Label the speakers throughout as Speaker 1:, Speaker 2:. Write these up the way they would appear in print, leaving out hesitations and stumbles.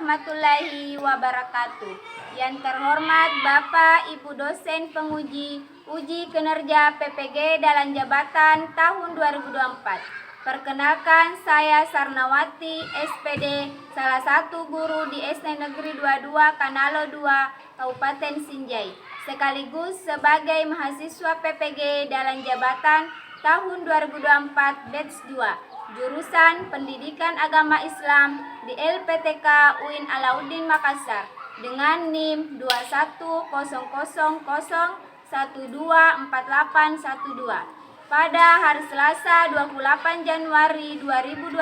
Speaker 1: warahmatullahi wabarakatuh. Yang terhormat Bapak Ibu dosen penguji uji kinerja PPG Dalam Jabatan tahun 2024. Perkenalkan, saya Sarnawati, SPD, salah satu guru di SD Negeri 22 Kanalo 2, Kabupaten Sinjai, sekaligus sebagai mahasiswa PPG Dalam Jabatan tahun 2024 batch 2, jurusan Pendidikan Agama Islam di LPTK UIN Alauddin Makassar dengan NIM 2100124812. Pada hari Selasa 28 Januari 2025,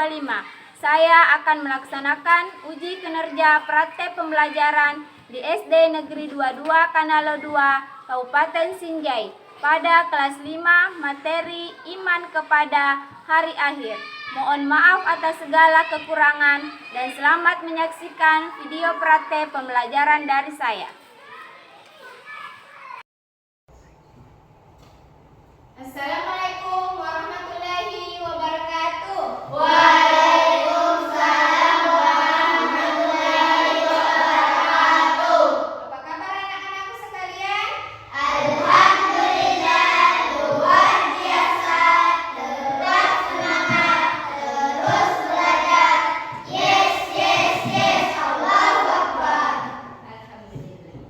Speaker 1: saya akan melaksanakan uji kinerja praktek pembelajaran di SD Negeri 22 Kanalo 2, Kabupaten Sinjai pada kelas 5 materi iman kepada hari akhir. Mohon maaf atas segala kekurangan dan selamat menyaksikan video praktek pembelajaran dari saya. Assalamualaikum warahmatullahi wabarakatuh.
Speaker 2: Waalaikumsalam warahmatullahi wabarakatuh.
Speaker 1: Apa kabar anak-anakku sekalian?
Speaker 2: Alhamdulillah, luar biasa. Tetap semangat, terus belajar. Yes, yes, yes. Allahu Akbar.
Speaker 1: Alhamdulillah.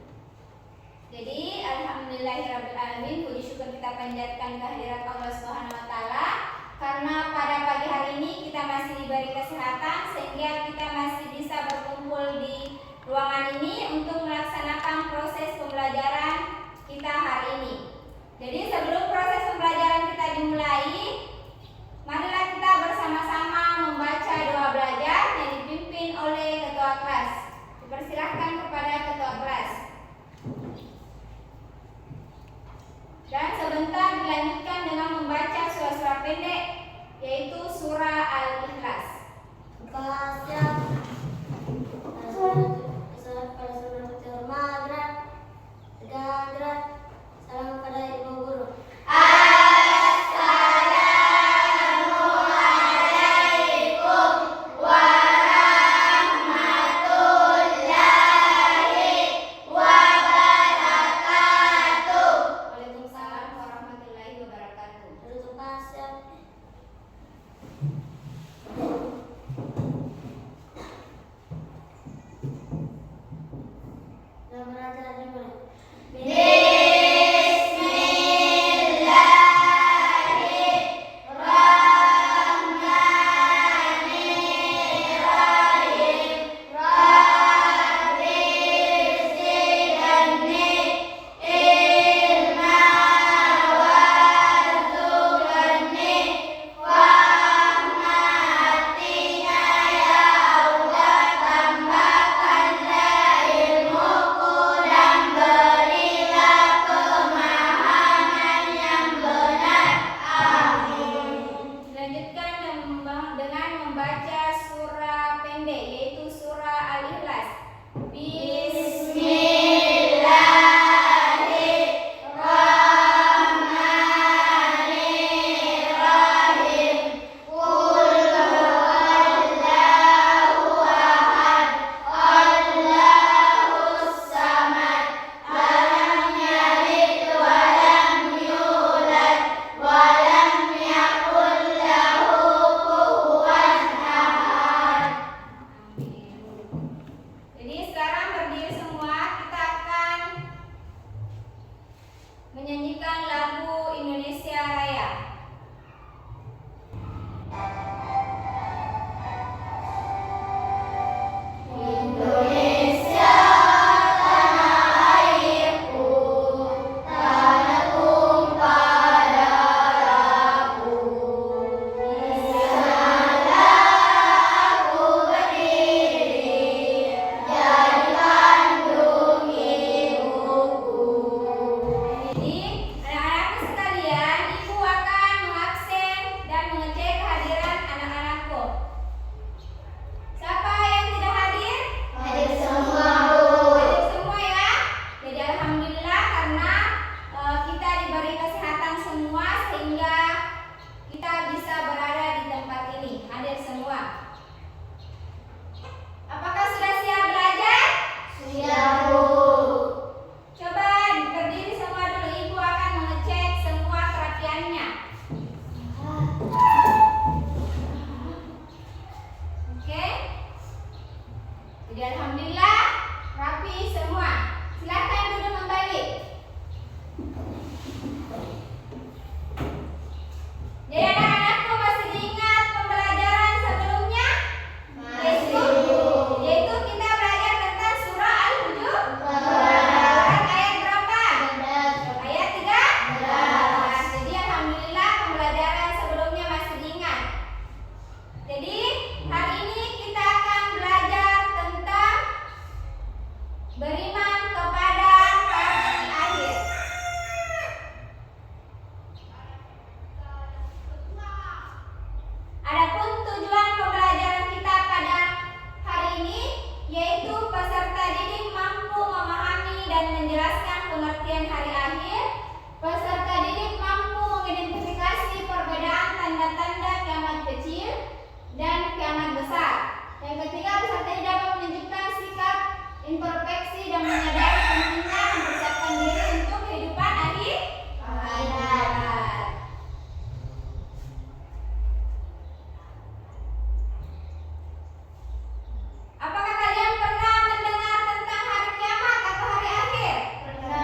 Speaker 1: Jadi alhamdulillahirabbil alamin, puji syukur kita panjatkan kehadirat Allah Subhanahu wa taala karena pada pagi hari ini kita masih diberi kesehatan sehingga kita masih bisa berkumpul di ruangan ini untuk melaksanakan proses pembelajaran kita hari ini. Jadi sebelum proses pembelajaran kita dimulai, marilah kita bersama-sama membaca doa belajar yang dipimpin oleh ketua kelas. Dipersilahkan kepada ketua kelas. Dan sebentar dilanjutkan dengan membaca surah-surah pendek, yaitu surah Al-Ikhlas.
Speaker 2: Baca. Assalamualaikum warahmatullahi wabarakatuh.
Speaker 1: dijelaskan pengertian hari akhir, peserta didik mampu mengidentifikasi perbedaan tanda-tanda kiamat kecil dan kiamat besar. Yang ketiga, peserta didik dapat menunjukkan sikap introspeksi dan menyadari pentingnya mempersiapkan diri untuk kehidupan akhirat. Apakah kalian pernah mendengar tentang hari kiamat atau hari akhir?
Speaker 2: Pernah.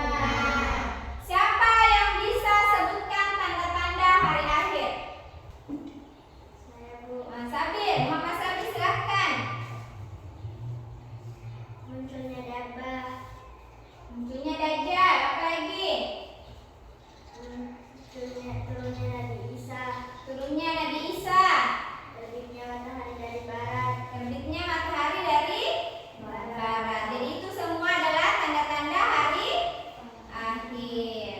Speaker 1: Siapa yang bisa sebutkan tanda-tanda hari akhir?
Speaker 2: Saya, Bu.
Speaker 1: Sabir, Mama Sabir silahkan.
Speaker 2: Munculnya dabah.
Speaker 1: Munculnya Dajjal, apa lagi?
Speaker 2: Turunnya Nabi Isa.
Speaker 1: Turunnya Nabi Isa.
Speaker 2: Terbitnya matahari dari barat.
Speaker 1: Terbitnya matahari dari barat. Jadi itu semua adalah tanda-tanda hari akhir.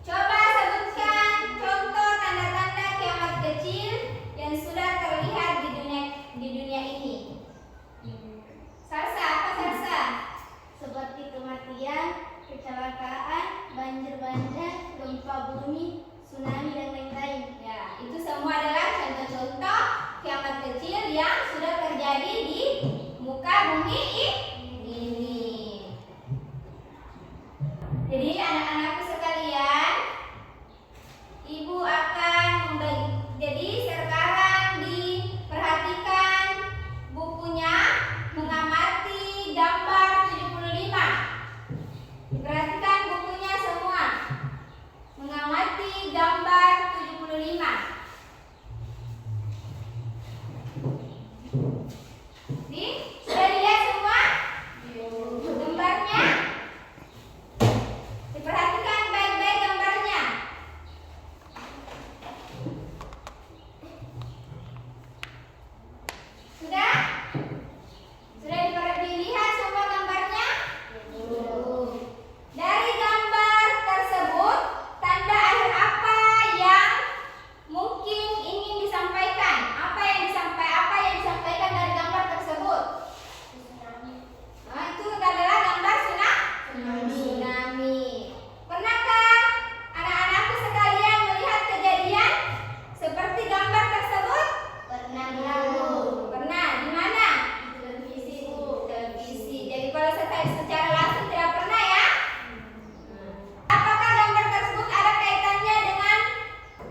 Speaker 1: Coba sebutkan contoh tanda-tanda kiamat kecil yang sudah terlihat di dunia ini. Sarsa, apa Sarsa?
Speaker 2: Seperti kematian, kecelakaan, banjir bandang, gempa bumi, tsunami, dan lain-lain.
Speaker 1: Ya, itu semua adalah contoh-contoh kiamat kecil yang sudah terjadi di muka bumi ini. Jadi anak-anakku sekalian, Ibu akan jadi sekarang diperhatikan bukunya mengamati gambar 75. Diperhatikan bukunya semua. Mengamati gambar 75. Sudah dilihat semua? Gambarnya? Diperhatikan baik-baik gambarnya. Sudah? Sudah dilihat semua gambarnya? Dari gambar tersebut, tanda akhir apa yang mungkin ingin disampaikan? Apa yang disampaikan dari gambar tersebut? Nah, itu adalah gambar tsunami. Pernahkah anak-anakku sekalian melihat kejadian seperti gambar tersebut?
Speaker 2: Pernah,
Speaker 1: Bu. Pernah. Di mana?
Speaker 2: Televisi, Bu.
Speaker 1: Televisi. Jadi kalau secara langsung tidak pernah ya? Apakah gambar tersebut ada kaitannya dengan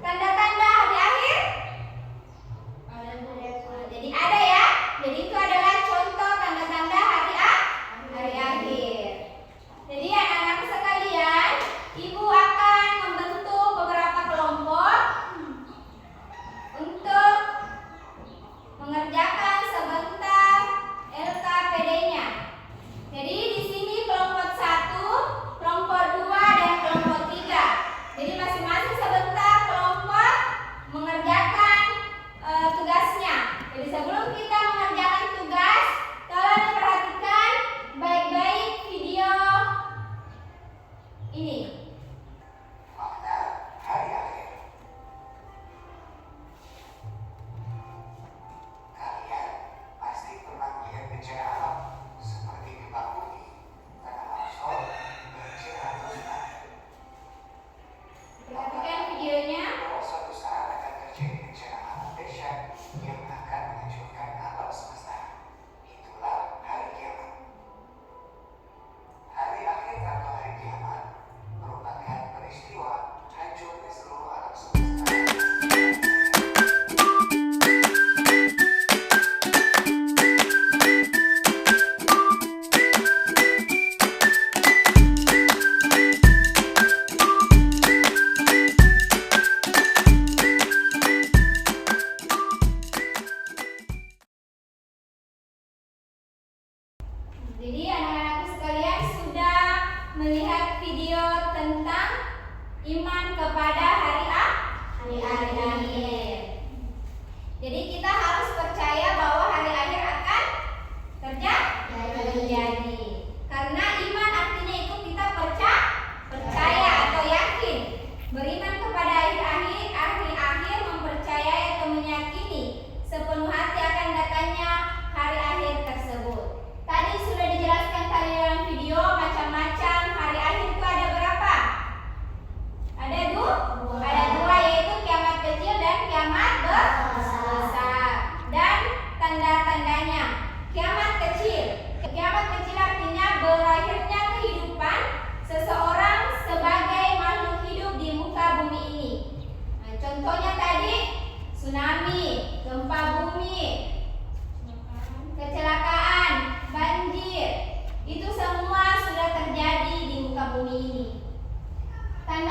Speaker 1: tanda-tanda hari akhir?
Speaker 2: Ada, Bu.
Speaker 1: Jadi ada ya. Jadi itu adalah contoh tanda-tanda hari akhir. Jadi anak-anakku sekalian, Ibu akan membentuk beberapa kelompok untuk mengerjakan sebentar LKPD-nya. Jadi di sini kelompok 1, kelompok 2, dan kelompok 3. Jadi masing-masing sebentar kelompok mengerjakan tugasnya. Jadi sebelum kita mengerjakan tugas, tolong diperhatikan baik-baik video ini.
Speaker 3: Makna hari akhir. Kalian pasti pernah melihat bencana alam seperti gempa bumi, tanah longsor, banjir atau tsunami.
Speaker 1: Perhatikan videonya.
Speaker 3: Bahwa suatu saat akan terjadi bencana alam dahsyat yang akan menghancurkan alam semesta. Itulah hari kiamat. Hari akhir atau hari kiamat merupakan peristiwa hancurnya seluruh alam semesta.
Speaker 1: Jadi anak-anakku sekalian sudah melihat video tentang iman kepada hari akhir. Jadi kita harus percaya bahwa hari akhir akan terjadi. Karena iman artinya itu kita percaya atau yakin. Beriman kepada hari akhir mempercayai atau meyakini sepenuh hati akan datangnya hari akhir tersebut. Tadi sudah dijelaskan tadi dalam video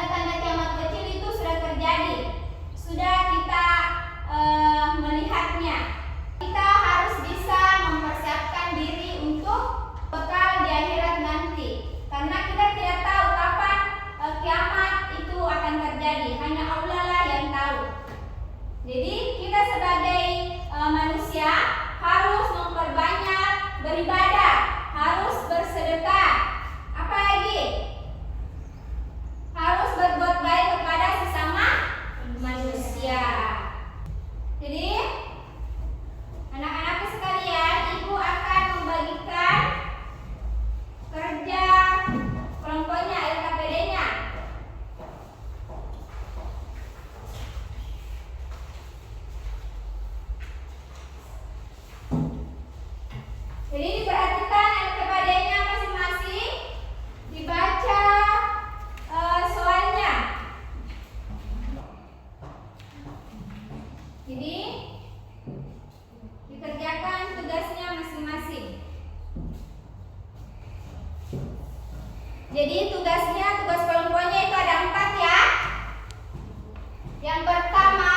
Speaker 1: tanda-tanda kiamat kecil itu sudah terjadi. Sudah kita melihatnya. Kita harus bisa mempersiapkan diri untuk bekal di akhirat nanti. Karena kita tidak tahu kapan kiamat itu akan terjadi. Hanya Allah lah yang tahu. Jadi kita sebagai manusia harus memperbanyak beribadah, harus bersedekah. Apa lagi? Harus berbuat baik kepada sesama manusia. Jadi anak-anakku sekalian, ibu akan membagikan kerja kelompoknya LKPD-nya. Jadi diperhatikan LKPD-nya masing-masing, dibaca soalnya. Jadi dikerjakan tugasnya masing-masing. Jadi tugas kelompoknya itu ada 4 ya. Yang pertama,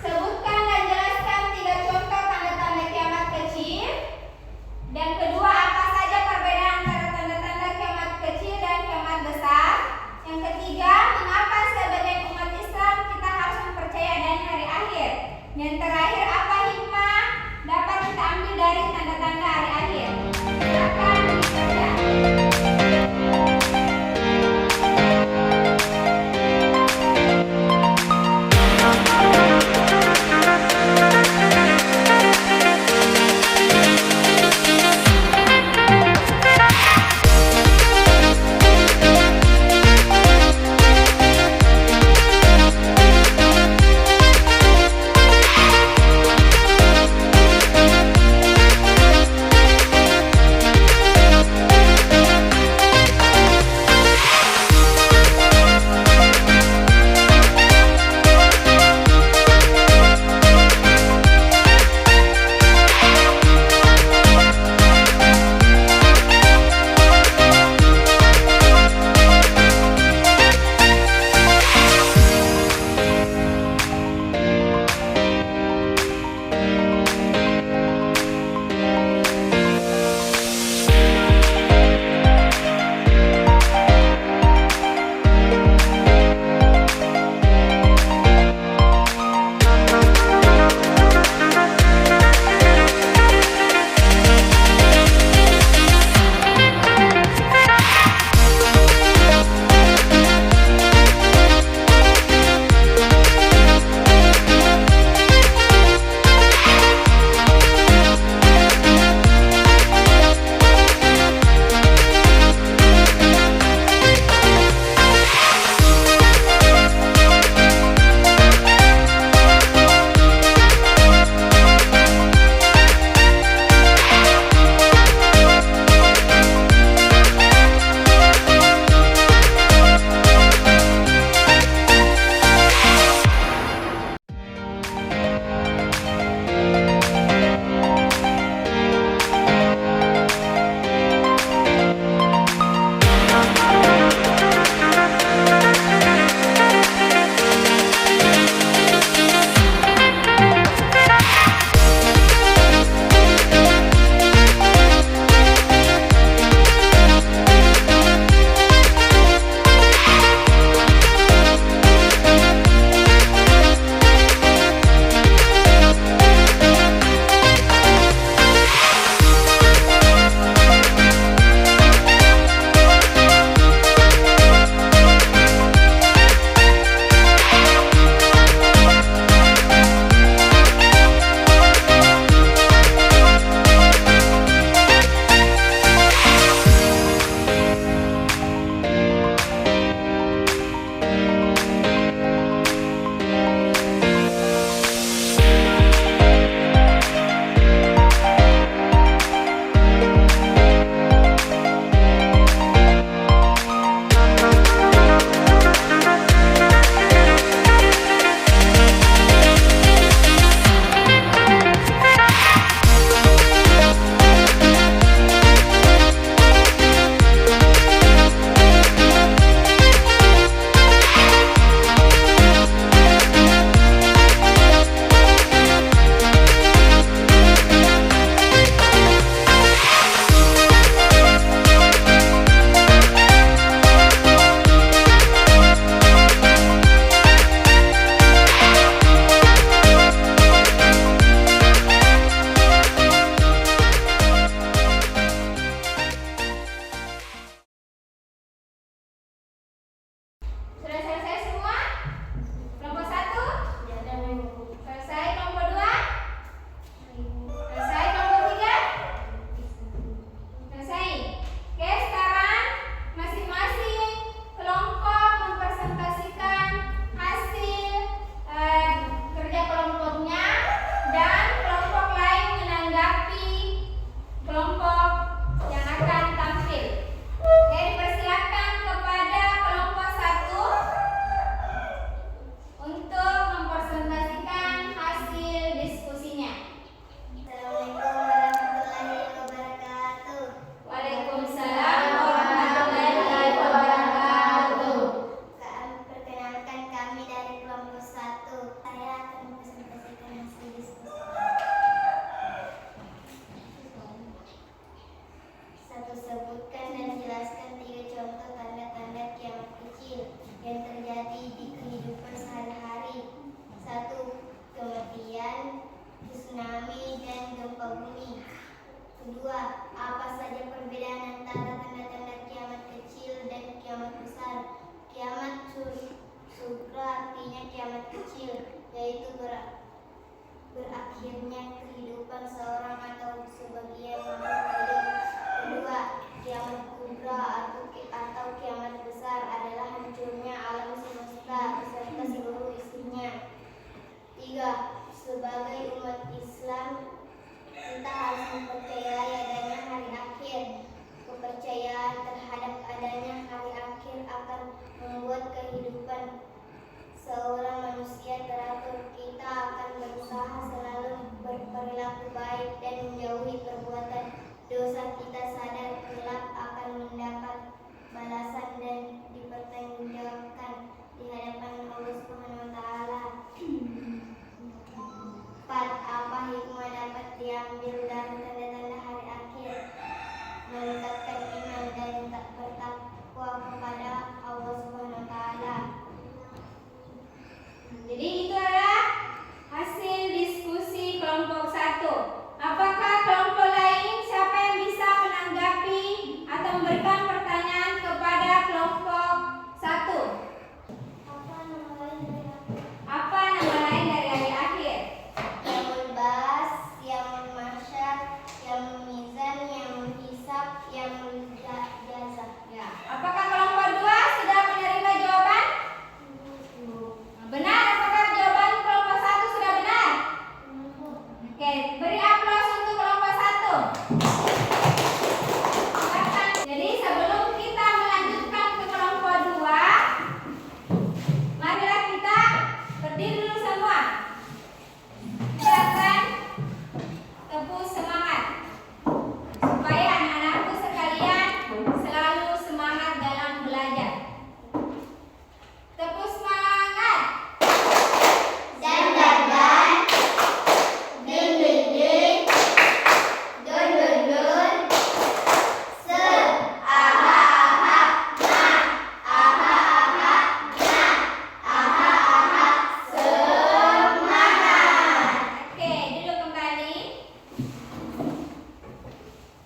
Speaker 1: sebutkan dan jelaskan 3 contoh tanda-tanda kiamat kecil. Dan kedua, apa saja perbedaan antara tanda-tanda kiamat kecil dan kiamat besar. Yang ketiga, mengapa sebagai umat Islam kita harus mempercayai adanya hari akhir. Yang terakhir, apa hikmah dapat kita ambil dari tanda-tanda hari akhir. Silakan dibaca.
Speaker 2: kehidupan seorang atau sebagian makhluk hidup. Kedua, kiamat kubra atau kiamat besar adalah hancurnya alam semesta beserta seluruh isinya. Tiga, sebagai umat Islam kita harus mempercayai adanya hari akhir. Kepercayaan terhadap adanya hari akhir akan membuat kehidupan seorang manusia teratur. Kita akan berusaha selalu berperilaku baik dan menjauhi perbuatan dosa. Kita sadar kelak akan mendapat balasan dan dipertanggungjawabkan di hadapan Allah Subhanahu wa taala. 4. Apa hikmah dapat diambil dari tanda-tanda hari akhir? Meningkatkan iman dan bertakwa kepada Allah Subhanahu wa taala.
Speaker 1: Jadi itu adalah hasil diskusi kelompok 1. Apakah kelompok lain siapa yang bisa menanggapi atau memberikan pertanyaan kepada kelompok 1?
Speaker 2: Apa nama lain dari akhir?
Speaker 1: Apa nama lain dari hari akhir?
Speaker 2: Yaumul Ba'ats, Yaumul Mahsyar, Yaumul Mizan, Yaumul Hisab, Yaumul Jazaa.
Speaker 1: Ya. Apakah kelompok 2 sudah menerima jawaban? Benar. Apakah jawaban kelompok 1 sudah benar? Oke, beri aplaus untuk kelompok 1. Silakan. Jadi sebelum kita melanjutkan ke kelompok 2, marilah kita berdiri dulu semua. Silakan tepuk semangat supaya anak-anakku sekalian selalu semangat dalam belajar. Tepuk semangat.
Speaker 2: Dan dun dun dun, dun dun dun, se aha aha na, aha aha na, aha aha semangat.
Speaker 1: Oke, duduk kembali.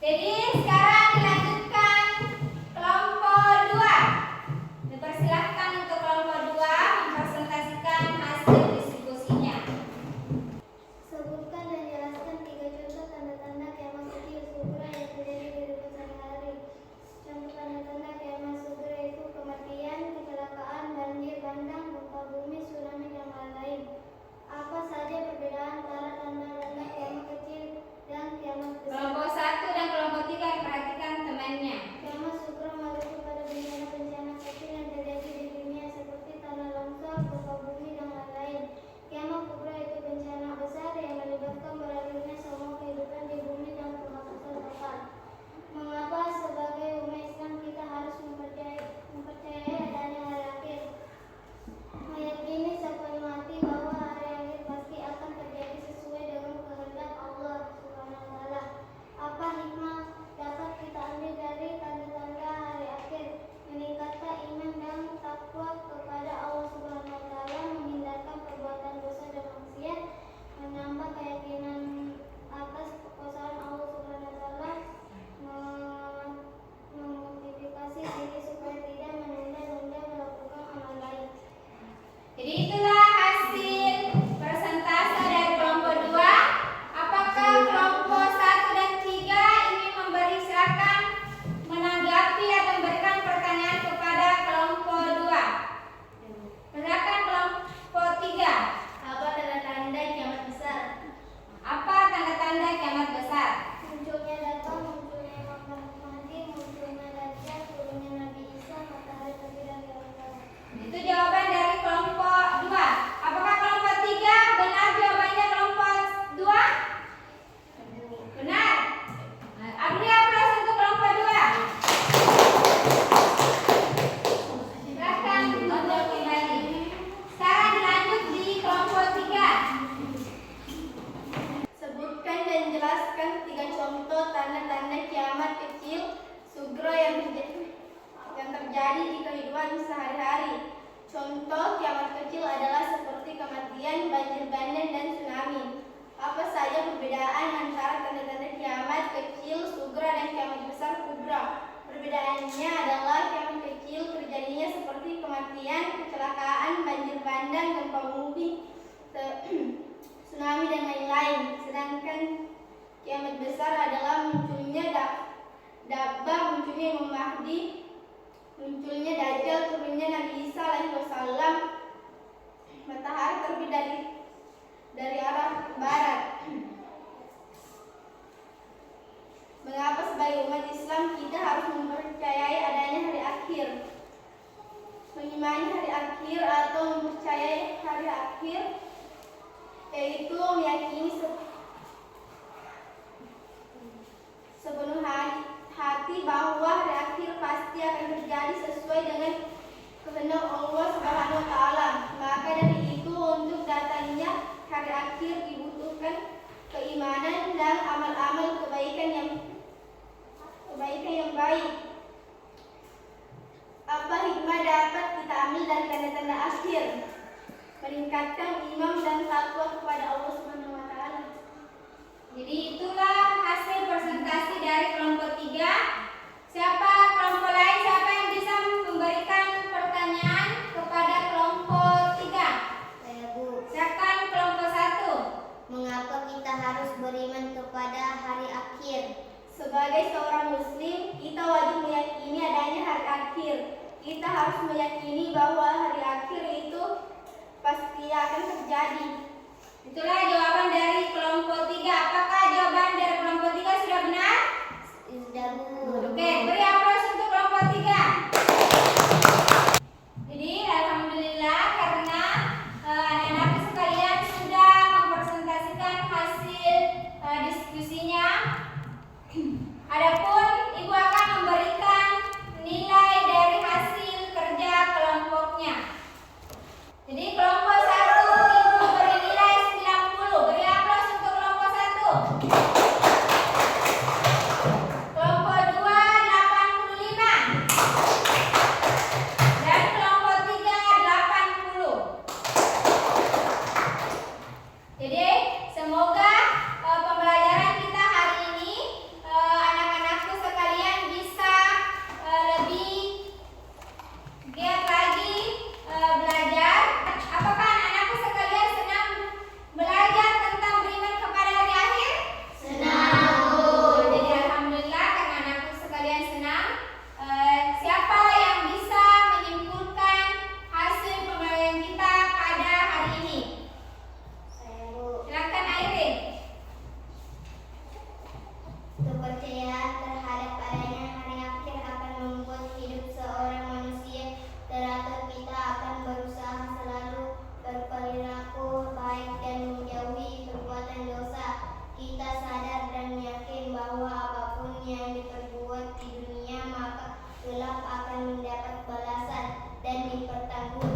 Speaker 1: Jadi sekarang dilanjutkan kelompok 2. Dipersilahkan untuk kelompok 2 mempresentasikan hasil diskusinya.
Speaker 2: Sebutkan dan jelaskan 3 contoh tanda-tanda kiamat kecil sugra yang terjadi di kehidupan sehari-hari. Contoh tanda-tanda kiamat sugra itu kematian, kecelakaan, banjir bandang, gempa bumi, tsunami, dan lain-lain. Apa saja perbedaan antara tanda-tanda kiamat kecil dan kiamat besar?
Speaker 1: Kelompok 1 dan kelompok 3 perhatikan temannya.
Speaker 2: Kiamat sugra merujuk pada bencana-bencana kecil yang terjadi di dunia seperti tanah longsor, gempa bumi, dan lain-lain. Kiamat kubra itu bencana besar yang melibatkan berakhirnya semua kehidupan di bumi dan penghapusan total. Mengapa sebagai umat Islam kita harus mempercayai adanya hari akhir? Meyakini sepenuh hati bahwa hari akhir pasti akan terjadi sesuai dengan kehendak Allah Subhanahu wa taala. Apa hikmah dapat kita ambil dari tanda-tanda hari akhir? Meningkatkan iman dan takwa kepada Allah Subhanahu wa taala, menghindarkan perbuatan dosa dan maksiat, menambah keyakinan atas kekuasaan Allah Subhanahu wa taala, memotivasi diri supaya tidak menunda-nunda melakukan amal baik.
Speaker 1: Jadi itulah hasil persentase dari kelompok 2. Apakah kelompok 1 dan 3 ingin memberi, silakan menanggapi atau memberikan pertanyaan kepada kelompok 2? Silakan kelompok 3.
Speaker 2: Apa tanda-tanda kiamat besar?
Speaker 1: Apa tanda-tanda kiamat besar?
Speaker 2: Munculnya datang, munculnya Imam Mahdi, munculnya Dajjal, turunnya Nabi Isa, matahari terbit dari awan.
Speaker 1: Itu jawaban dari kelompok 2. Apakah kelompok 3 benar jawabannya kelompok 2? Benar. Beri aplaus untuk kelompok 2. Silakan untuk kembali. Sekarang dilanjut di kelompok 3.
Speaker 2: Sebutkan dan jelaskan 3 contoh tanda-tanda kiamat kecil sugra yang terjadi di kehidupan sehari-hari. Contoh kiamat kecil adalah seperti kematian, banjir bandang, dan tsunami. Apa saja perbedaan antara tanda-tanda kiamat kecil sugra dan kiamat besar kubra? Perbedaannya adalah kiamat kecil terjadinya seperti kematian, kecelakaan, banjir bandang, gempa bumi, tsunami, dan lain-lain. Sedangkan Kiamat besar adalah munculnya Dabbar, munculnya Imam Mahdi, munculnya Dajjal, turunnya Nabi Isa alaihi wasallam. Matahari terbit dari arah barat. Mengapa sebagai umat Islam kita harus mempercayai adanya hari akhir? Mengimani hari akhir atau mempercayai hari akhir yaitu meyakini sepenuh hati bahwa hari akhir pasti akan terjadi sesuai dengan kehendak Allah Subhanahu wa taala. Maka dari itu untuk datangnya hari akhir dibutuhkan keimanan dan amal-amal kebaikan yang baik. Apa hikmah dapat kita ambil dari tanda-tanda akhir? Meningkatkan iman dan takwa kepada Allah Subhanahu wa taala.
Speaker 1: Jadi itulah hasil presentasi dari kelompok 3. Siapa kelompok lain? Siapa yang bisa memberikan pertanyaan kepada kelompok 3?
Speaker 2: Saya, Bu.
Speaker 1: Silakan kelompok 1.
Speaker 2: Mengapa kita harus beriman kepada hari akhir? Sebagai seorang muslim, kita wajib meyakini adanya hari akhir. Kita harus meyakini bahwa hari akhir itu pasti akan terjadi.
Speaker 1: Itulah jawaban dari kelompok 3. Apakah jawaban dari kelompok 3 sudah benar?
Speaker 2: Sudah, Bu.
Speaker 1: Oke, beri aplaus untuk kelompok 3. Jadi alhamdulillah karena anak-anak sekalian sudah mempresentasikan hasil diskusinya. Adapun Ibu akan memberikan nilai dari hasil kerja kelompoknya. Jadi kelompok 1 Ibu beri nilai 90. Beri aplaus untuk kelompok 1. Kelompok 2 85. Dan kelompok 3 80. Jadi semoga pembelajaran kita hari ini anak-anakku sekalian bisa lebih giat lagi belajar. Apakah anak-anakku sekalian senang belajar tentang beriman kepada hari akhir? Senang. Jadi alhamdulillah karena anakku sekalian senang. Siapa yang bisa menyimpulkan hasil pembelajaran kita pada hari ini?
Speaker 2: Saya, Bu.
Speaker 1: Silakan Airin.
Speaker 2: Kepercayaan terhadap adanya hari akhir akan membuat hidup seorang manusia teratur. Kita akan berusaha selalu berperilaku baik dan menjauhi perbuatan dosa. Kita sadar dan yakin bahwa apapun yang diperbuat di dunia maka kelak akan mendapat balasan dan dipertanggungjawabkan.